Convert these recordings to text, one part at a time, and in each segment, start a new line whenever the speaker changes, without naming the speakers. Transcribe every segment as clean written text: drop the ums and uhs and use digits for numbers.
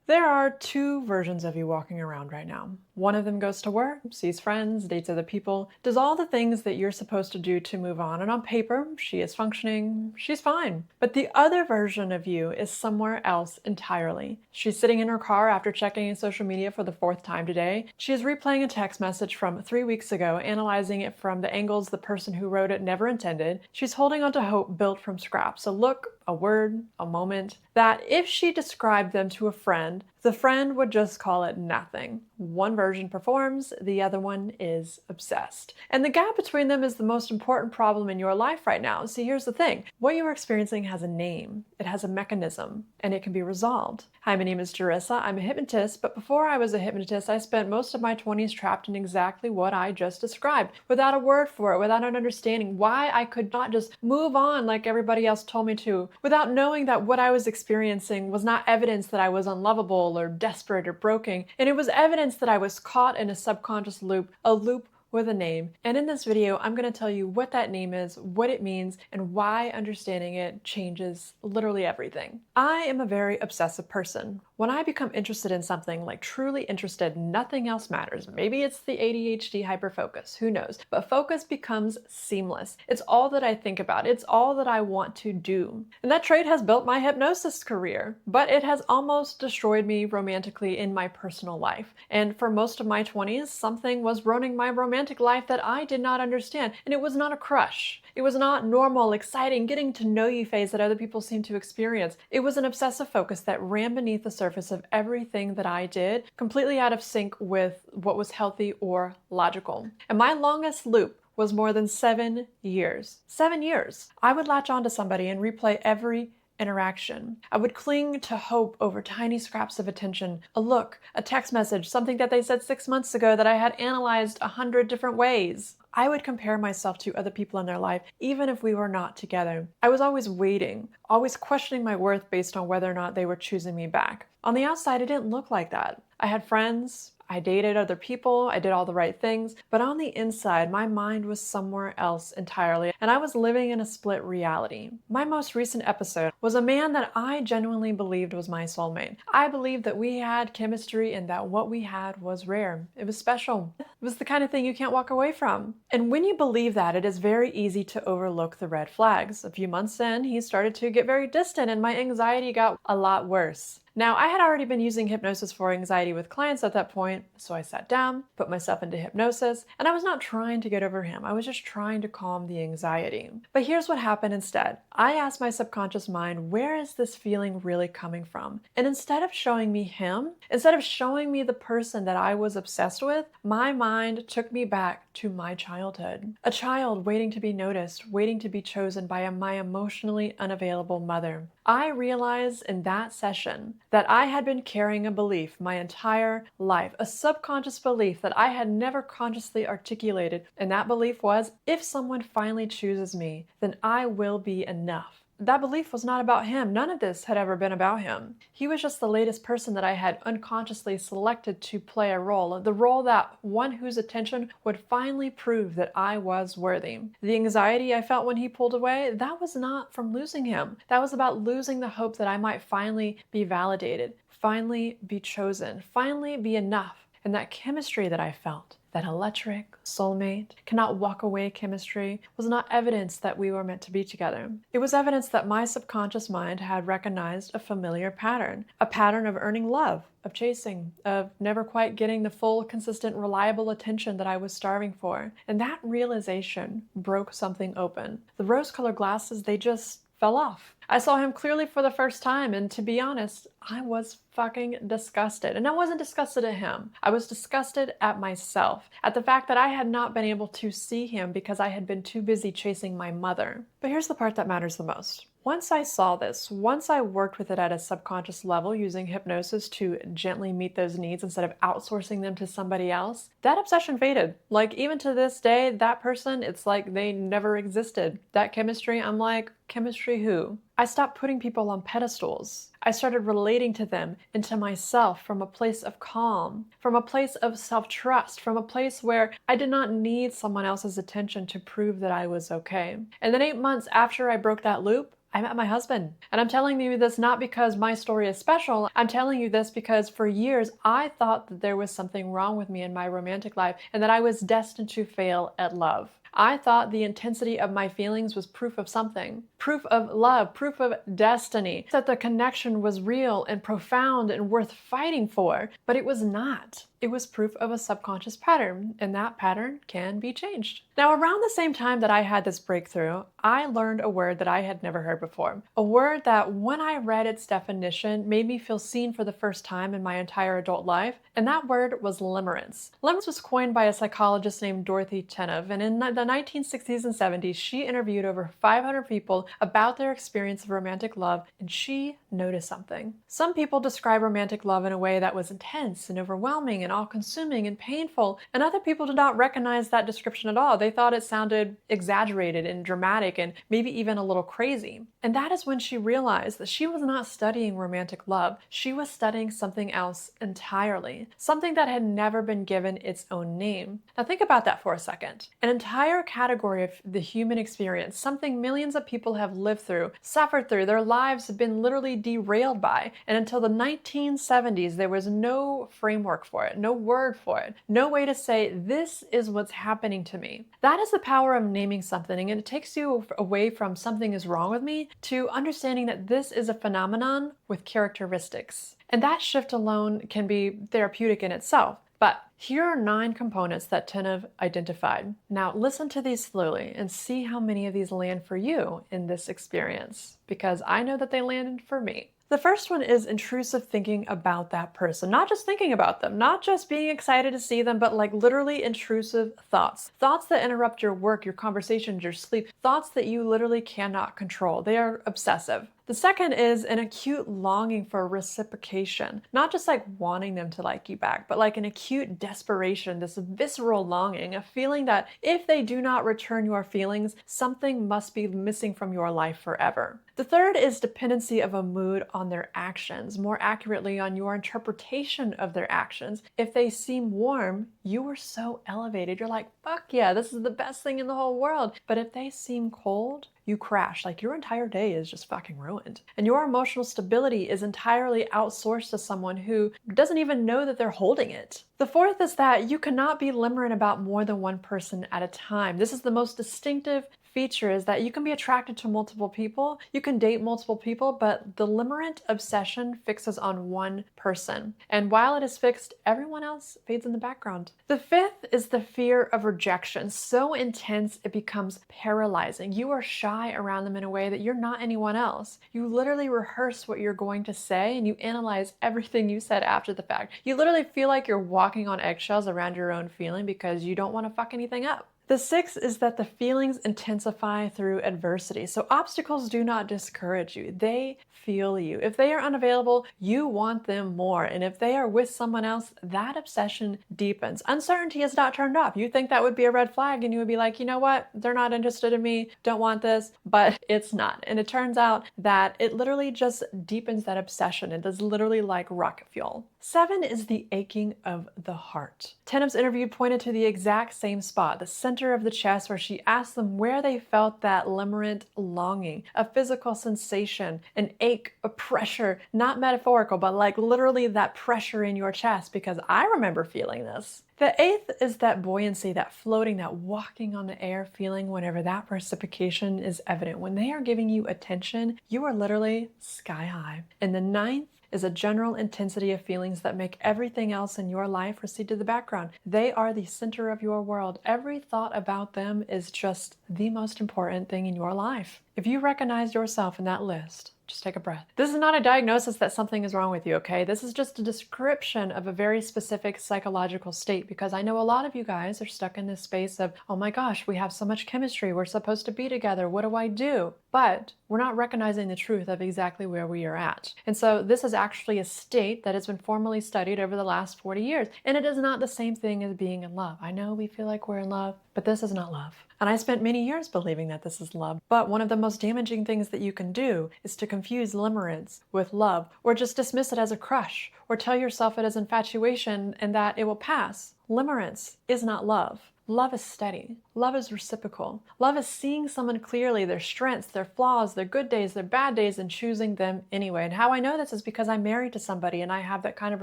There are two versions of you walking around right now. One of them goes to work, sees friends, dates other people, does all the things that you're supposed to do to move on, and on paper, she is functioning, she's fine. But the other version of you is somewhere else entirely. She's sitting in her car after checking social media for the fourth time today. She is replaying a text message from 3 weeks ago, analyzing it from the angles the person who wrote it never intended. She's holding onto hope built from scraps, a look, a word, a moment, that if she described them to a friend, the friend would just call it nothing. One version performs, the other one is obsessed. And the gap between them is the most important problem in your life right now. See, here's the thing. What you are experiencing has a name, it has a mechanism, and it can be resolved. Hi, my name is Jerissa. I'm a hypnotist, but before I was a hypnotist, I spent most of my 20s trapped in exactly what I just described, without a word for it, without an understanding why I could not just move on like everybody else told me to, without knowing that what I was experiencing was not evidence that I was unlovable or desperate or broken, and it was evidence that I was caught in a subconscious loop, a loop with a name. And in this video, I'm going to tell you what that name is, what it means, and why understanding it changes literally everything. I am a very obsessive person. When I become interested in something, like truly interested, nothing else matters. Maybe it's the ADHD hyperfocus, who knows? But focus becomes seamless. It's all that I think about. It's all that I want to do. And that trait has built my hypnosis career, but it has almost destroyed me romantically in my personal life. And for most of my 20s, something was ruining my romantic life that I did not understand. And it was not a crush. It was not normal, exciting, getting to know you phase that other people seem to experience. It was an obsessive focus that ran beneath the surface of everything that I did, completely out of sync with what was healthy or logical. And my longest loop was more than 7 years. 7 years. I would latch onto somebody and replay every interaction. I would cling to hope over tiny scraps of attention, a look, a text message, something that they said 6 months ago that I had analyzed 100 different ways. I would compare myself to other people in their life, even if we were not together. I was always waiting, always questioning my worth based on whether or not they were choosing me back. On the outside, it didn't look like that. I had friends, I dated other people, I did all the right things, but on the inside, my mind was somewhere else entirely, and I was living in a split reality. My most recent episode was a man that I genuinely believed was my soulmate. I believed that we had chemistry and that what we had was rare. It was special. It was the kind of thing you can't walk away from. And when you believe that, it is very easy to overlook the red flags. A few months in, he started to get very distant and my anxiety got a lot worse. Now, I had already been using hypnosis for anxiety with clients at that point, so I sat down, put myself into hypnosis, and I was not trying to get over him. I was just trying to calm the anxiety. But here's what happened instead. I asked my subconscious mind, where is this feeling really coming from? And instead of showing me him, instead of showing me the person that I was obsessed with, my mind took me back to my childhood. A child waiting to be noticed, waiting to be chosen by my emotionally unavailable mother. I realized in that session that I had been carrying a belief my entire life, a subconscious belief that I had never consciously articulated, and that belief was, if someone finally chooses me, then I will be enough. That belief was not about him. None of this had ever been about him. He was just the latest person that I had unconsciously selected to play a role, the role that one whose attention would finally prove that I was worthy. The anxiety I felt when he pulled away, that was not from losing him. That was about losing the hope that I might finally be validated, finally be chosen, finally be enough. And that chemistry that I felt, that electric, soulmate, cannot walk away chemistry, was not evidence that we were meant to be together. It was evidence that my subconscious mind had recognized a familiar pattern, a pattern of earning love, of chasing, of never quite getting the full, consistent, reliable attention that I was starving for. And that realization broke something open. The rose-colored glasses, they just fell off. I saw him clearly for the first time, and to be honest, I was fucking disgusted. And I wasn't disgusted at him. I was disgusted at myself, at the fact that I had not been able to see him because I had been too busy chasing my mother. But here's the part that matters the most. Once I saw this, once I worked with it at a subconscious level using hypnosis to gently meet those needs instead of outsourcing them to somebody else, that obsession faded. Like, even to this day, that person, it's like they never existed. That chemistry, I'm like, chemistry who? I stopped putting people on pedestals. I started relating to them and to myself from a place of calm, from a place of self-trust, from a place where I did not need someone else's attention to prove that I was okay. And then 8 months after I broke that loop, I met my husband. And I'm telling you this not because my story is special. I'm telling you this because for years I thought that there was something wrong with me in my romantic life and that I was destined to fail at love. I thought the intensity of my feelings was proof of something, proof of love, proof of destiny, that the connection was real and profound and worth fighting for, but it was not. It was proof of a subconscious pattern, and that pattern can be changed. Now, around the same time that I had this breakthrough, I learned a word that I had never heard before. A word that, when I read its definition, made me feel seen for the first time in my entire adult life, and that word was limerence. Limerence was coined by a psychologist named Dorothy Chenov, and in the 1960s and 70s, she interviewed over 500 people about their experience of romantic love, and she noticed something. Some people describe romantic love in a way that was intense and overwhelming and all-consuming and painful, and other people did not recognize that description at all. They thought it sounded exaggerated and dramatic and maybe even a little crazy. And that is when she realized that she was not studying romantic love. She was studying something else entirely, something that had never been given its own name. Now think about that for a second. An entire category of the human experience, something millions of people have lived through, suffered through, their lives have been literally derailed by, and until the 1970s there was no framework for it, no word for it, no way to say, this is what's happening to me. That is the power of naming something, and it takes you away from something is wrong with me to understanding that this is a phenomenon with characteristics. And that shift alone can be therapeutic in itself. But here are 9 components that Chenov identified. Now listen to these slowly and see how many of these land for you in this experience, because I know that they landed for me. The first one is intrusive thinking about that person. Not just thinking about them, not just being excited to see them, but like literally intrusive thoughts. Thoughts that interrupt your work, your conversations, your sleep. Thoughts that you literally cannot control. They are obsessive. The second is an acute longing for reciprocation. Not just like wanting them to like you back, but like an acute desperation, this visceral longing, a feeling that if they do not return your feelings, something must be missing from your life forever. The third is dependency of a mood on their actions, more accurately on your interpretation of their actions. If they seem warm, you are so elevated. You're like, fuck yeah, this is the best thing in the whole world. But if they seem cold, you crash. Like your entire day is just fucking ruined. And your emotional stability is entirely outsourced to someone who doesn't even know that they're holding it. The fourth is that you cannot be limerent about more than one person at a time. This is the most distinctive feature, is that you can be attracted to multiple people, you can date multiple people, but the limerent obsession fixes on one person. And while it is fixed, everyone else fades in the background. The fifth is the fear of rejection. So intense it becomes paralyzing. You are shy around them in a way that you're not anyone else. You literally rehearse what you're going to say and you analyze everything you said after the fact. You literally feel like you're walking on eggshells around your own feeling because you don't want to fuck anything up. The sixth is that the feelings intensify through adversity. So obstacles do not discourage you. They feel you. If they are unavailable, you want them more. And if they are with someone else, that obsession deepens. Uncertainty is not turned off. You think that would be a red flag and you would be like, you know what? They're not interested in me. Don't want this, but it's not. And it turns out that it literally just deepens that obsession. It is literally like rocket fuel. 7 is the aching of the heart. Chenov's interview pointed to the exact same spot, the center of the chest, where she asked them where they felt that limerent longing, a physical sensation, an ache, a pressure, not metaphorical, but like literally that pressure in your chest, because I remember feeling this. The 8th is that buoyancy, that floating, that walking on the air feeling whenever that reciprocation is evident. When they are giving you attention, you are literally sky high. And the 9th is a general intensity of feelings that make everything else in your life recede to the background. They are the center of your world. Every thought about them is just the most important thing in your life. If you recognize yourself in that list, just take a breath. This is not a diagnosis that something is wrong with you, okay? This is just a description of a very specific psychological state, because I know a lot of you guys are stuck in this space of, oh my gosh, we have so much chemistry, we're supposed to be together, what do I do? But we're not recognizing the truth of exactly where we are at. And so this is actually a state that has been formally studied over the last 40 years. And it is not the same thing as being in love. I know we feel like we're in love, but this is not love. And I spent many years believing that this is love. But one of the most damaging things that you can do is to confuse limerence with love, or just dismiss it as a crush, or tell yourself it is infatuation and that it will pass. Limerence is not love. Love is steady. Love is reciprocal. Love is seeing someone clearly, their strengths, their flaws, their good days, their bad days, and choosing them anyway. And how I know this is because I'm married to somebody and I have that kind of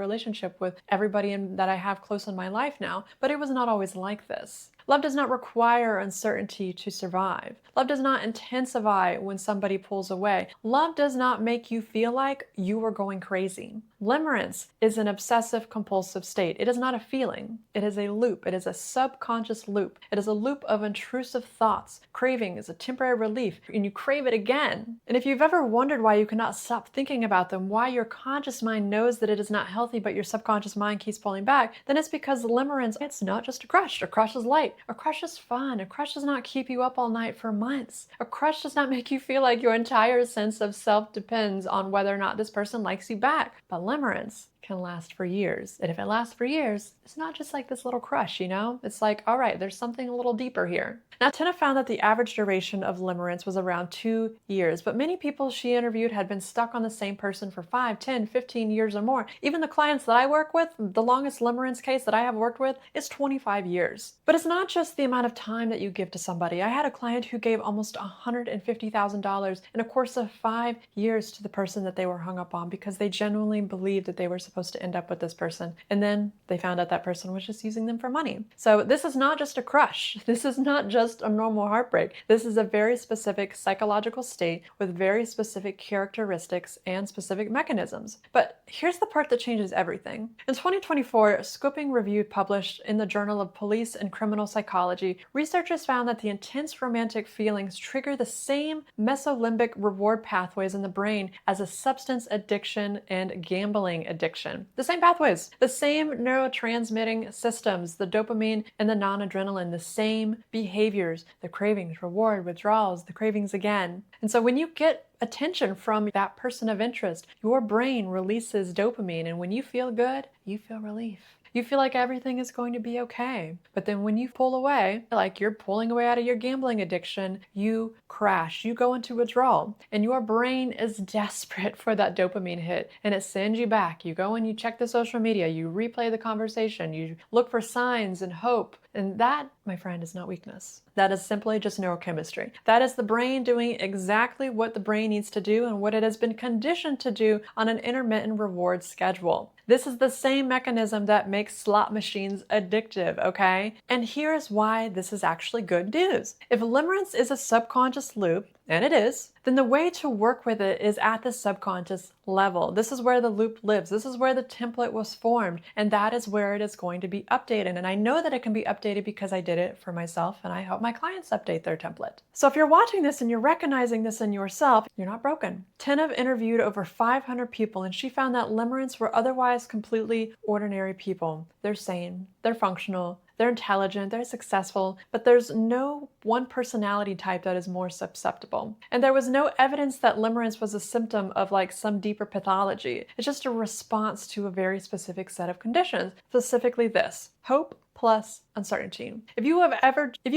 relationship with everybody that I have close in my life now, but it was not always like this. Love does not require uncertainty to survive. Love does not intensify when somebody pulls away. Love does not make you feel like you are going crazy. Limerence is an obsessive compulsive state. It is not a feeling. It is a loop. It is a subconscious loop. It is a loop of intrusive thoughts. Craving is a temporary relief, and you crave it again. And if you've ever wondered why you cannot stop thinking about them, why your conscious mind knows that it is not healthy, but your subconscious mind keeps pulling back, then it's because limerence, it's not just a crush. A crush is light. A crush is fun. A crush does not keep you up all night for months. A crush does not make you feel like your entire sense of self depends on whether or not this person likes you back. But limerence can last for years. And if it lasts for years, it's not just like this little crush, you know? It's like, all right, there's something a little deeper here. Now, Tina found that the average duration of limerence was around 2 years, but many people she interviewed had been stuck on the same person for 5, 10, 15 years or more. Even the clients that I work with, the longest limerence case that I have worked with is 25 years. But it's not just the amount of time that you give to somebody. I had a client who gave almost $150,000 in a course of 5 years to the person that they were hung up on because they genuinely believed that they were supposed to end up with this person. And then they found out that person was just using them for money. So this is not just a crush. This is not just a normal heartbreak. This is a very specific psychological state with very specific characteristics and specific mechanisms. But here's the part that changes everything. In 2024, Scoping Review published in the Journal of Police and Criminal Psychology, researchers found that the intense romantic feelings trigger the same mesolimbic reward pathways in the brain as a substance addiction and gambling addiction. The same pathways, the same neurotransmitting systems, the dopamine and the non-adrenaline, the same behaviors, the cravings, reward, withdrawals, the cravings again. And so when you get attention from that person of interest, your brain releases dopamine, and when you feel good, you feel relief. You feel like everything is going to be okay. But then when you pull away, like you're pulling away out of your gambling addiction, you crash, you go into withdrawal, and your brain is desperate for that dopamine hit, and it sends you back. You go and you check the social media, you replay the conversation, you look for signs and hope. And that, my friend, is not weakness. That is simply just neurochemistry. That is the brain doing exactly what the brain needs to do and what it has been conditioned to do on an intermittent reward schedule. This is the same mechanism that makes slot machines addictive, okay? And here's why this is actually good news. If limerence is a subconscious loop, and it is, then the way to work with it is at the subconscious level. This is where the loop lives. This is where the template was formed, and that is where it is going to be updated. And I know that it can be updated because I did it for myself, and I help my clients update their template. So if you're watching this and you're recognizing this in yourself, you're not broken. Tina interviewed over 500 people, and she found that limerence were otherwise completely ordinary people. They're sane, they're functional, they're intelligent, they're successful, but there's no one personality type that is more susceptible. And there was no evidence that limerence was a symptom of like some deeper pathology. It's just a response to a very specific set of conditions, specifically this: hope plus uncertainty. If you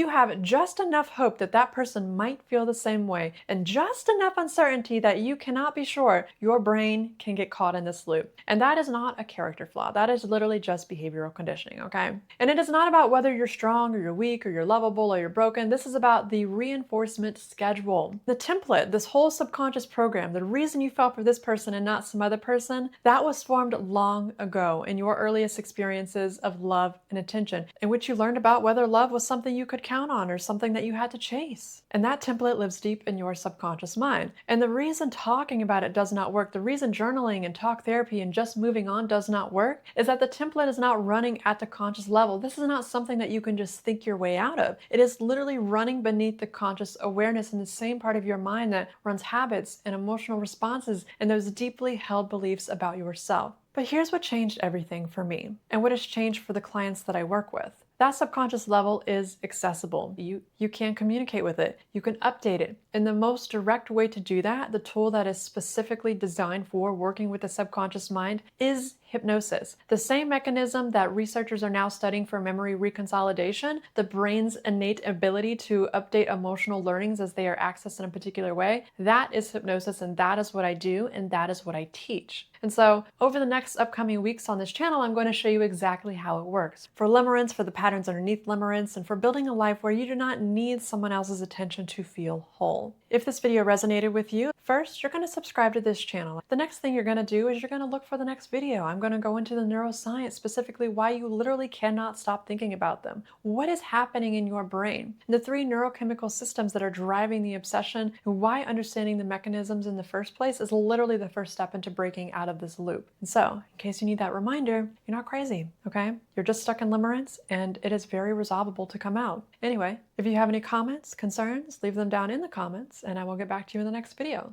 have just enough hope that that person might feel the same way and just enough uncertainty that you cannot be sure, your brain can get caught in this loop. And that is not a character flaw. That is literally just behavioral conditioning, okay? And it is not about whether you're strong or you're weak or you're lovable or you're broken. This is about the reinforcement schedule. The template, this whole subconscious program, the reason you fell for this person and not some other person, that was formed long ago in your earliest experiences of love and attention, in which you learned about whether love was something you could count on or something that you had to chase. And that template lives deep in your subconscious mind. And the reason talking about it does not work, the reason journaling and talk therapy and just moving on does not work, is that the template is not running at the conscious level. This is not something that you can just think your way out of. It is literally running beneath the conscious awareness in the same part of your mind that runs habits and emotional responses and those deeply held beliefs about yourself. But here's what changed everything for me, and what has changed for the clients that I work with. That subconscious level is accessible. You can communicate with it. You can update it. And the most direct way to do that, the tool that is specifically designed for working with the subconscious mind, is hypnosis. The same mechanism that researchers are now studying for memory reconsolidation, the brain's innate ability to update emotional learnings as they are accessed in a particular way, that is hypnosis, and that is what I do, and that is what I teach. And so over the next upcoming weeks on this channel, I'm going to show you exactly how it works. For limerence, for the patterns underneath limerence, and for building a life where you do not need someone else's attention to feel whole. If this video resonated with you, first, you're going to subscribe to this channel. The next thing you're going to do is you're going to look for the next video. I'm going to go into the neuroscience, specifically why you literally cannot stop thinking about them. What is happening in your brain? The 3 neurochemical systems that are driving the obsession, and why understanding the mechanisms in the first place is literally the first step into breaking out of this loop. And so, in case you need that reminder, you're not crazy, okay? You're just stuck in limerence, and it is very resolvable to come out. Anyway, if you have any comments, concerns, leave them down in the comments, and I will get back to you in the next video.